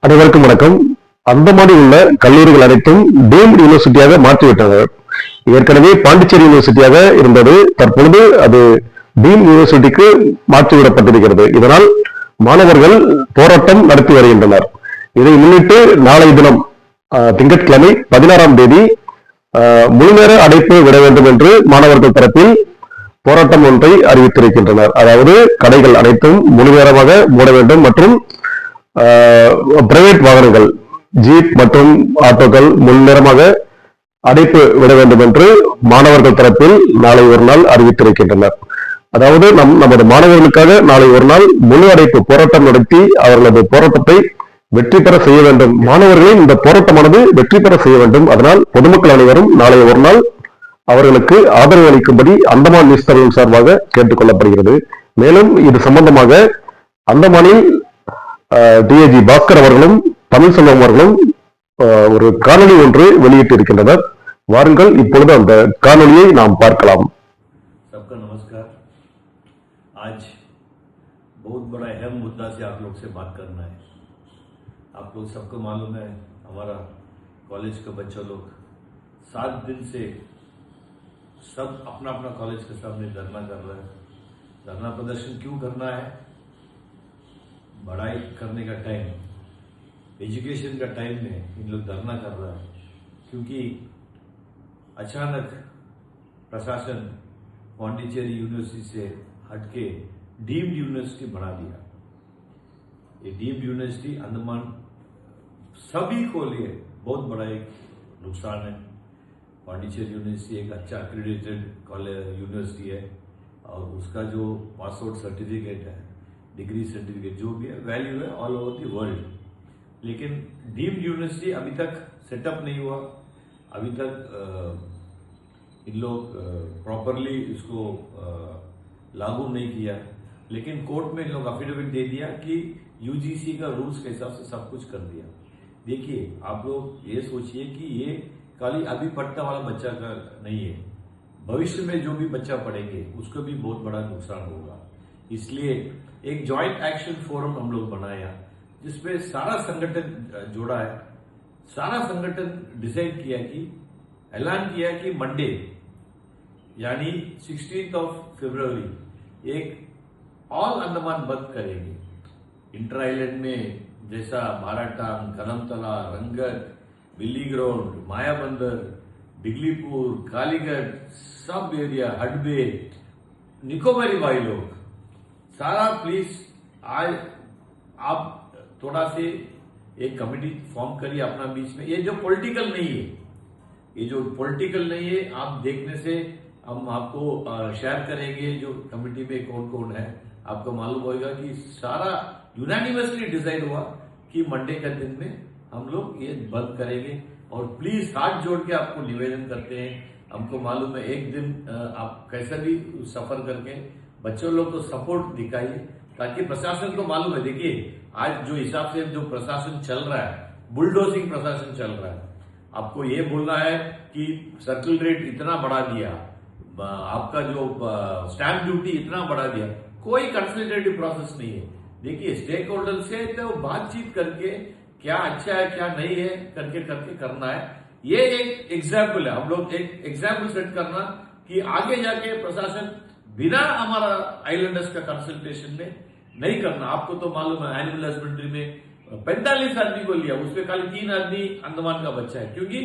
அனைவருக்கும் வணக்கம். அந்தமானில் உள்ள கல்லூரிகள் அனைத்தும் டீம்டு யூனிவர்சிட்டியாக மாற்றிவிட்டனர். ஏற்கனவே பாண்டிச்சேரி யூனிவர்சிட்டியாக இருந்தது, தற்பொழுது அது டீம் யூனிவர்சிட்டிக்கு மாற்றிவிடப்பட்டிருக்கிறது. இதனால் மாணவர்கள் போராட்டம் நடத்தி வருகின்றனர். இதை முன்னிட்டு நாளை தினம் திங்கட்கிழமை 16ஆம் தேதி முழுநேர அடைப்பு விட வேண்டும் என்று மாணவர்கள் தரப்பில் போராட்டம் ஒன்றை அறிவித்திருக்கின்றனர். அதாவது கடைகள் அனைத்தும் முழுநேரமாக மூட வேண்டும் மற்றும் பிரைவேட் வாகனங்கள் ஜீப் மற்றும் ஆட்டோக்கள் முன்னேரமாக அடைப்பு விட வேண்டும் என்று மாணவர்கள் தரப்பில் நாளை ஒரு நாள் அறிவித்திருக்கின்றனர். அதாவது நமது மாணவர்களுக்காக நாளை ஒரு நாள் முழு அடைப்பு போராட்டம் நடத்தி அவர்களது போராட்டத்தை வெற்றி பெற செய்ய வேண்டும். மாணவர்களின் இந்த போராட்டமானது வெற்றி பெற செய்ய வேண்டும். அதனால் பொதுமக்கள் அனைவரும் நாளை ஒரு நாள் அவர்களுக்கு ஆதரவு அளிக்கும்படி அந்தமான் நியூஸ் தளம் சார்பாக கேட்டுக் கொள்ளப்படுகிறது. மேலும் இது சம்பந்தமாக அந்தமானில் டிஏஜி பாஸ்கர் அவர்களும் தமிழ்செல்வம் அவர்களும் ஒரு காணொலி ஒன்று வெளியிட்டு இருக்கின்றனர். வாருங்கள் இப்பொழுது அந்த காணொலியை நாம் பார்க்கலாம். सबका नमस्कार। आज बहुत बड़ा अहम मुद्दा से आप लोग से बात करना है। आप लोग सबको मालूम है, हमारा कॉलेज का बच्चा लोग 7 दिन से सब अपना अपना कॉलेज के सामने धरना कर रहा है। धरना प्रदर्शन क्यों करना है? पढ़ाई करने का टाइम, एजुकेशन का टाइम में इन लोग धरना कर रहा है, क्योंकि अचानक प्रशासन पांडिचेरी यूनिवर्सिटी से हटके डीम्ड यूनिवर्सिटी बना दिया। ये डीम्ड यूनिवर्सिटी अंडमान सभी को लिए बहुत बड़ा एक नुकसान है। पांडिचेरी यूनिवर्सिटी एक अच्छा एक्रेडिटेड यूनिवर्सिटी है और उसका जो पास आउट सर्टिफिकेट है, डिग्री सर्टिफिकेट जो भी है, वैल्यू है ऑल ओवर द वर्ल्ड। लेकिन डीम्ड यूनिवर्सिटी अभी तक सेटअप नहीं हुआ, अभी तक इन लोग प्रॉपरली इसको लागू नहीं किया। लेकिन कोर्ट में इन लोग अफिडेविट दे दिया कि यूजीसी का रूल्स के हिसाब से सब कुछ कर दिया। देखिए, आप लोग ये सोचिए कि ये खाली अभी पढ़ता वाला बच्चा का नहीं है, भविष्य में जो भी बच्चा पढ़ेंगे उसको भी बहुत बड़ा नुकसान होगा। इसलिए एक जॉइंट एक्शन फोरम हम लोग बनाया, जिसपे सारा संगठन जोड़ा है। सारा संगठन डिसाइड किया कि ऐलान किया कि मंडे यानी 16 फरवरी एक ऑल अंडमान बंद करेंगे। इंटर आइलैंड में जैसा बाराटांग, कदमतला, रंगत, बिल्ली ग्राउंड, मायाबंदर, डिगलीपुर, कालीगढ़, सब एरिया, हडबे, निकोबारी भाई लोग सारा प्लीज आज आप थोड़ा से एक कमेटी फॉर्म करिए अपना बीच में। ये जो पॉलिटिकल नहीं है, ये जो पॉलिटिकल नहीं है, आप देखने से हम आपको शेयर करेंगे जो कमेटी में कौन कौन है। आपको मालूम होगा कि सारा यूनानिमसली डिसाइड हुआ कि मंडे का दिन में हम लोग ये बंद करेंगे। और प्लीज हाथ जोड़ के आपको निवेदन करते हैं, हमको मालूम है एक दिन आप कैसा भी सफर करके बच्चों लोग को सपोर्ट दिखाइए, ताकि प्रशासन को मालूम है। देखिए, आज जो हिसाब से जो प्रशासन चल रहा है, बुलडोजिंग प्रशासन चल रहा है। आपको ये बोलना है कि सर्कल रेट इतना बढ़ा दिया, आपका जो स्टैंप ड्यूटी इतना बढ़ा दिया, कोई कंसल्टेटिव प्रोसेस नहीं है। देखिए, स्टेक होल्डर से तो बातचीत करके क्या अच्छा है क्या नहीं है करके करना है। ये एक एग्जाम्पल है, हम लोग एक एग्जाम्पल सेट करना कि आगे जाके प्रशासन बिना हमारा आइलैंडर्स का कंसल्टेशन में नहीं करना। आपको तो मालूम है, एनिमल हस्बेंड्री में 45 आदमी को लिया, उसमें खाली 3 आदमी अंडमान का बच्चा है, क्योंकि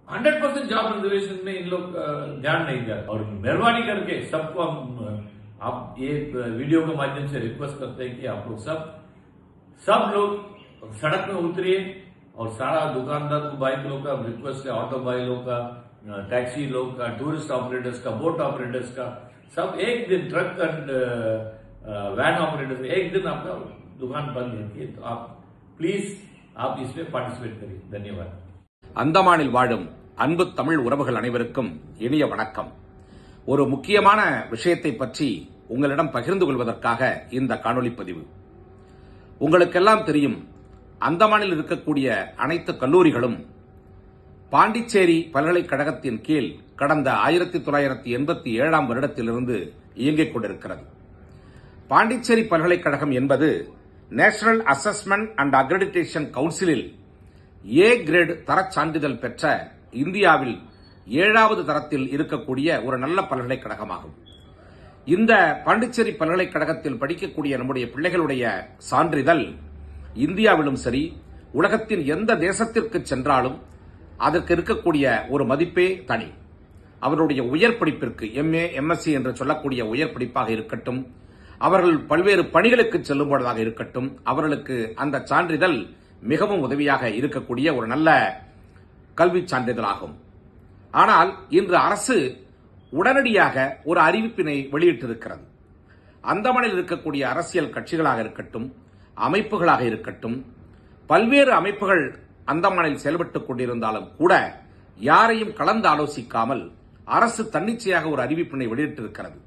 100% जॉब रिजर्वेशन में इन लोग ध्यान नहीं दिया। और मेहरबानी करके सबको हम आप ये वीडियो के माध्यम से रिक्वेस्ट करते हैं कि आप लोग सब लोग सड़क में उतरिए। और सारा दुकानदार को भाई लोग का रिक्वेस्ट है, ऑटो भाई लोग का, टैक्सी लोग का, टूरिस्ट ऑपरेटर्स का, बोट ऑपरेटर्स का, सब एक दिन ट्रक एंड वैन ऑपरेटर्स एक दिन आपका दुकान बंद रखिए। तो आप प्लीज आप इसमें पार्टिसिपेट करिए। धन्यवाद। அந்தமானில் வாழும் அன்பு தமிழ் உறவுகள் அனைவருக்கும் இனிய வணக்கம். ஒரு முக்கியமான விஷயத்தை பற்றி உங்களிடம் பகிர்ந்து கொள்வதற்காக இந்த காணொளி பதிவு. உங்களுக்கெல்லாம் தெரியும், அந்தமானில் இருக்கக்கூடிய அனைத்து கல்லூரிகளும் பாண்டிச்சேரி பல்கலைக்கழகத்தின் கீழ் கடந்த 1987ஆம் வருடத்திலிருந்து இயங்கிக் கொண்டிருக்கிறது. பாண்டிச்சேரி பல்கலைக்கழகம் என்பது நேஷனல் அசஸ்மெண்ட் அண்ட் அக்ரெடிடேஷன் கவுன்சிலில் ஏ கிரேட் தரச் சான்றிதழ் பெற்ற இந்தியாவில் 7வது தரத்தில் இருக்கக்கூடிய ஒரு நல்ல பல்கலைக்கழகமாகும். இந்த பாண்டிச்சேரி பல்கலைக்கழகத்தில் படிக்கக்கூடிய நம்முடைய பிள்ளைகளுடைய சான்றிதழ் இந்தியாவிலும் சரி, உலகத்தின் எந்த தேசத்திற்கு சென்றாலும் அதற்கு இருக்கக்கூடிய ஒரு மதிப்பே தனி. அவருடைய உயர் படிப்பிற்கு MA, MSc என்று சொல்லக்கூடிய உயர் படிப்பாக இருக்கட்டும், அவர்கள் பல்வேறு பணிகளுக்கு செல்லும் பொழுதாக இருக்கட்டும், அவர்களுக்கு அந்த சான்றிதழ் மிகவும் உதவியாக இருக்கக்கூடிய ஒரு நல்ல கல்வி சான்றிதழாகும். ஆனால் இன்று அரசு உடனடியாக ஒரு அறிவிப்பினை வெளியிட்டிருக்கிறது. அந்தமானில் இருக்கக்கூடிய அரசியல் கட்சிகளாக இருக்கட்டும், அமைப்புகளாக இருக்கட்டும், பல்வேறு அமைப்புகள் அந்தமானில் செயல்பட்டுக் கொண்டிருந்தாலும் கூட யாரையும் கலந்து ஆலோசிக்காமல் அரசு தன்னிச்சையாக ஒரு அறிவிப்பினை வெளியிட்டிருக்கிறது.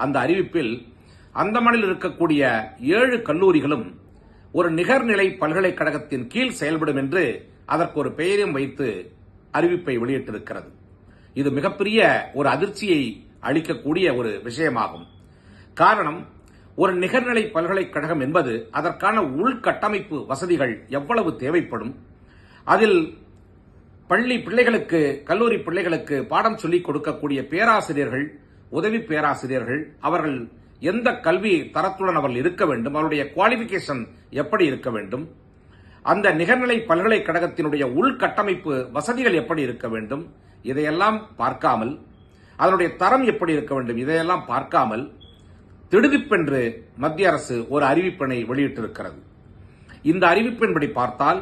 அந்த அறிவிப்பில் அந்தமானில் இருக்கக்கூடிய 7 கல்லூரிகளும் ஒரு நிகர்நிலை பல்கலைக்கழகத்தின் கீழ் செயல்படும் என்று அதற்கு ஒரு பெயரையும் வைத்து அறிவிப்பை வெளியிட்டிருக்கிறது. இது மிகப்பெரிய ஒரு அதிர்ச்சியை அளிக்கக்கூடிய ஒரு விஷயமாகும். காரணம், ஒரு நிகர்நிலை பல்கலைக்கழகம் என்பது அதற்கான உள்கட்டமைப்பு வசதிகள் எவ்வளவு தேவைப்படும், அதில் பள்ளி பிள்ளைகளுக்கு, கல்லூரி பிள்ளைகளுக்கு பாடம் சொல்லிக் கொடுக்கக்கூடிய பேராசிரியர்கள், உதவி பேராசிரியர்கள், அவர்கள் எந்த கல்வி தரத்துடன் அவர்கள் இருக்க வேண்டும், அவருடைய குவாலிபிகேஷன் எப்படி இருக்க வேண்டும், அந்த நிகர்நிலை பல்கலைக்கழகத்தினுடைய உள்கட்டமைப்பு வசதிகள் எப்படி இருக்க வேண்டும், இதையெல்லாம் பார்க்காமல், அதனுடைய தரம் எப்படி இருக்க வேண்டும், இதையெல்லாம் பார்க்காமல் திடுதிப்பென்று மத்திய அரசு ஒரு அறிவிப்பினை வெளியிட்டிருக்கிறது. இந்த அறிவிப்பின்படி பார்த்தால்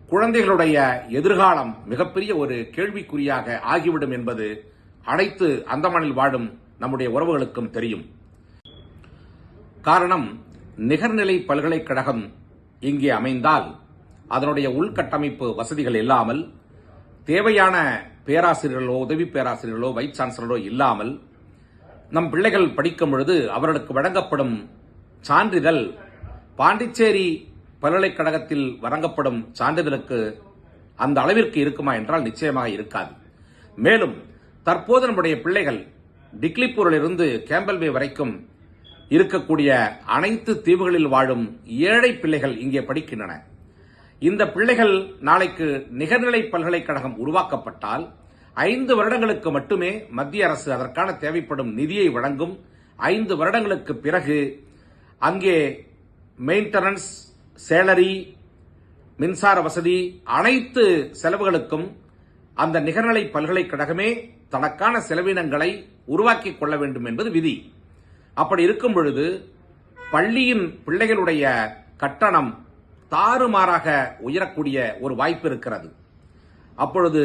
குழந்தைகளுடைய எதிர்காலம் மிகப்பெரிய ஒரு கேள்விக்குறியாக ஆகிவிடும் என்பது அனைத்து அந்தமானில் வாழும் நம்முடைய உறவுகளுக்கும் தெரியும். காரணம், நிகர்நிலை பல்கலைக்கழகம் இங்கே அமைந்தால் அதனுடைய உள்கட்டமைப்பு வசதிகள் இல்லாமல், தேவையான பேராசிரியர்களோ, உதவி பேராசிரியர்களோ, வைஸ் சான்சலரோ இல்லாமல் நம் பிள்ளைகள் படிக்கும் பொழுது அவர்களுக்கு வழங்கப்படும் சான்றிதழ் பாண்டிச்சேரி பல்கலைக்கழகத்தில் வழங்கப்படும் சான்றிதழுக்கு அந்த அளவிற்கு இருக்குமா என்றால் நிச்சயமாக இருக்காது. மேலும் தற்போது நம்முடைய பிள்ளைகள் டிக்லிப்பூரிலிருந்து கேம்பல்வே வரைக்கும் இருக்கக்கூடிய அனைத்து தீவுகளில் வாழும் ஏழை பிள்ளைகள் இங்கே படிக்கின்றன. இந்த பிள்ளைகள் நாளைக்கு நிகர்நிலை பல்கலைக்கழகம் உருவாக்கப்பட்டால் 5 வருடங்களுக்கு மட்டுமே மத்திய அரசு அதற்கான தேவைப்படும் நிதியை வழங்கும். 5 வருடங்களுக்கு பிறகு அங்கே மெயின்டெனன்ஸ், சேலரி, மின்சார வசதி, அனைத்து செலவுகளுக்கும் அந்த நிகர்நிலை பல்கலைக்கழகமே தனக்கான செலவினங்களை உருவாக்கிக் கொள்ள வேண்டும் என்பது விதி. அப்படி இருக்கும் பொழுது பள்ளியின் பிள்ளைகளுடைய கட்டணம் தாறுமாறாக உயரக்கூடிய ஒரு வாய்ப்பு இருக்கிறது. அப்பொழுது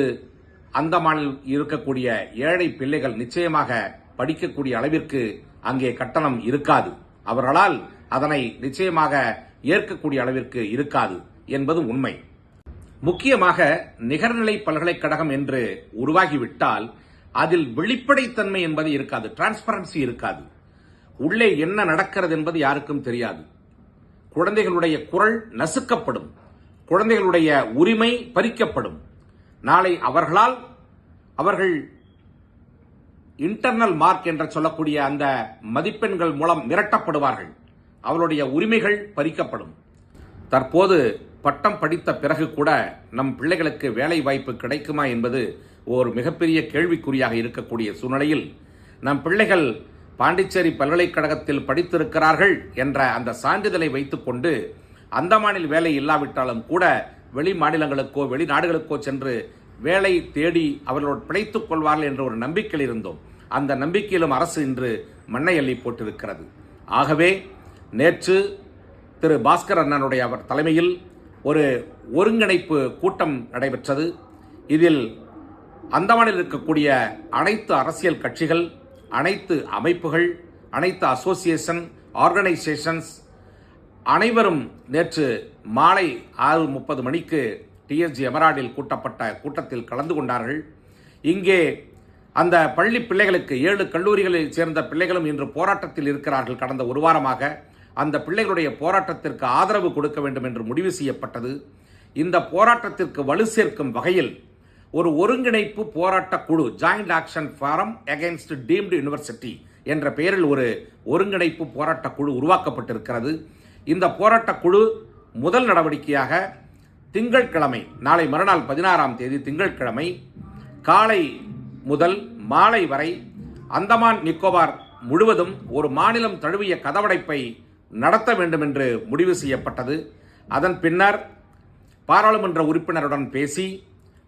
அந்தமானில் இருக்கக்கூடிய ஏழை பிள்ளைகள் நிச்சயமாக படிக்கக்கூடிய அளவிற்கு அங்கே கட்டணம் இருக்காது. அவர்களால் அதனை நிச்சயமாக ஏற்கக்கூடிய அளவிற்கு இருக்காது என்பது உண்மை. முக்கியமாக நிகர்நிலை பல்கலைக்கழகம் என்று உருவாகிவிட்டால் அதில் வெளிப்படைத்தன்மை என்பது இருக்காது, டிரான்ஸ்பரன்சி இருக்காது. உள்ளே என்ன நடக்கிறது என்பது யாருக்கும் தெரியாது. குழந்தைகளுடைய குரல் நசுக்கப்படும், குழந்தைகளுடைய உரிமை பறிக்கப்படும். நாளை அவர்கள் இன்டர்னல் மார்க் என்று சொல்லக்கூடிய அந்த மதிப்பெண்கள் மூலம் மிரட்டப்படுவார்கள், அவர்களுடைய உரிமைகள் பறிக்கப்படும். தற்போது பட்டம் படித்த பிறகு கூட நம் பிள்ளைகளுக்கு வேலை வாய்ப்பு கிடைக்குமா என்பது ஒரு மிகப்பெரிய கேள்விக்குறியாக இருக்கக்கூடிய சூழ்நிலையில் நம் பிள்ளைகள் பாண்டிச்சேரி பல்கலைக்கழகத்தில் படித்திருக்கிறார்கள் என்ற அந்த சான்றிதழை வைத்துக் கொண்டு அந்தமானில் வேலை இல்லாவிட்டாலும் கூட வெளி மாநிலங்களுக்கோ வெளிநாடுகளுக்கோ சென்று வேலை தேடி அவர்களோடு பிழைத்துக் கொள்வார்கள் என்ற ஒரு நம்பிக்கையில் இருந்தோம். அந்த நம்பிக்கையிலும் அரசு இன்று மண்ணை அள்ளி போட்டிருக்கிறது. ஆகவே நேற்று திரு பாஸ்கர் அண்ணனுடைய அவர் தலைமையில் ஒரு ஒருங்கிணைப்பு கூட்டம் நடைபெற்றது. இதில் அந்தமானில் இருக்கக்கூடிய அனைத்து அரசியல் கட்சிகள், அனைத்து அமைப்புகள், அனைத்து அசோசியேஷன், ஆர்கனைசேஷன்ஸ் அனைவரும் நேற்று மாலை 6:30 மணிக்கு TSG எமரால்டில் கூட்டப்பட்ட கூட்டத்தில் கலந்து கொண்டார்கள். இங்கே அந்த பள்ளி பிள்ளைகளுக்கு 7 கல்லூரிகளில் சேர்ந்த பிள்ளைகளும் இன்று போராட்டத்தில் இருக்கிறார்கள். கடந்த ஒரு வாரமாக அந்த பிள்ளைகளுடைய போராட்டத்திற்கு ஆதரவு கொடுக்க வேண்டும் என்று முடிவு செய்யப்பட்டது. இந்த போராட்டத்திற்கு வலு சேர்க்கும் வகையில் ஒரு ஒருங்கிணைப்பு போராட்ட குழு, joint action forum against deemed university என்ற பெயரில் ஒரு ஒருங்கிணைப்பு போராட்ட குழு உருவாக்கப்பட்டிருக்கிறது. இந்த போராட்ட குழு முதல் நடவடிக்கையாக திங்கட்கிழமை, நாளை மறுநாள் 16ஆம் தேதி திங்கட்கிழமை காலை முதல் மாலை வரை அந்தமான் நிக்கோபார் முழுவதும் ஒரு மாநிலம் தழுவிய கதவடைப்பை நடத்த வேண்டும் என்று முடிவு செய்யப்பட்டது. அதன் பின்னர் பாராளுமன்ற உறுப்பினருடன் பேசி,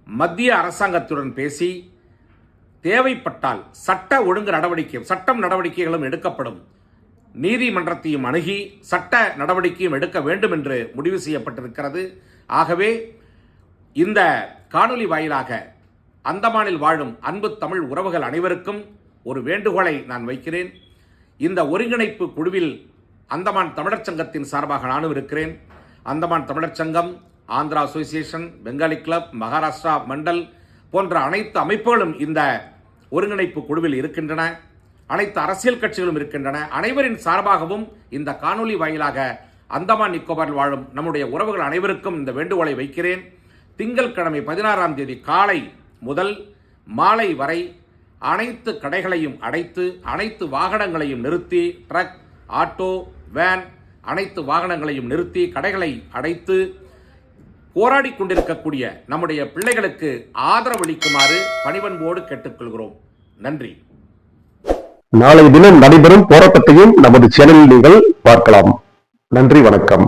மத்திய அரசாங்கத்துடன் பேசி, தேவைப்பட்டால் சட்ட ஒழுங்கு நடவடிக்கைகளும் எடுக்கப்படும், நீதிமன்றத்தையும் அணுகி சட்ட நடவடிக்கையும் எடுக்க வேண்டும் என்று முடிவு செய்யப்பட்டிருக்கிறது. ஆகவே இந்த காணொலி வாயிலாக அந்தமானில் வாழும் அன்பு தமிழ் உறவுகள் அனைவருக்கும் ஒரு வேண்டுகோளை நான் வைக்கிறேன். இந்த ஒருங்கிணைப்பு குழுவில் அந்தமான் தமிழர் சங்கத்தின் சார்பாக நானும் இருக்கிறேன். அந்தமான் தமிழர் சங்கம், ஆந்திரா அசோசியேஷன், பெங்காலி கிளப், மகாராஷ்டிரா மண்டல் போன்ற அனைத்து அமைப்புகளும் இந்த ஒருங்கிணைப்பு குழுவில் இருக்கின்றன. அனைத்து அரசியல் கட்சிகளும் இருக்கின்றன. அனைவரின் சார்பாகவும் இந்த காணொலி வாயிலாக அந்தமான் நிக்கோபாரில் வாழும் நம்முடைய உறவுகள் அனைவருக்கும் இந்த வேண்டுகோளை வைக்கிறேன். திங்கட்கிழமை 16ஆம் தேதி காலை முதல் மாலை வரை அனைத்து கடைகளையும் அடைத்து, அனைத்து வாகனங்களையும் நிறுத்தி, ட்ரக், ஆட்டோ, வேன் அனைத்து வாகனங்களையும் நிறுத்தி கடைகளை அடைத்து போராடி கொண்டிருக்கக்கூடிய நம்முடைய பிள்ளைகளுக்கு ஆதரவளிக்குமாறு பணிவன்போடு கேட்டுக்கொள்கிறோம். நன்றி. நாளை தினம் நடைபெறும் போராட்டத்தையும் நமது சேனலில் நீங்கள் பார்க்கலாம். நன்றி, வணக்கம்.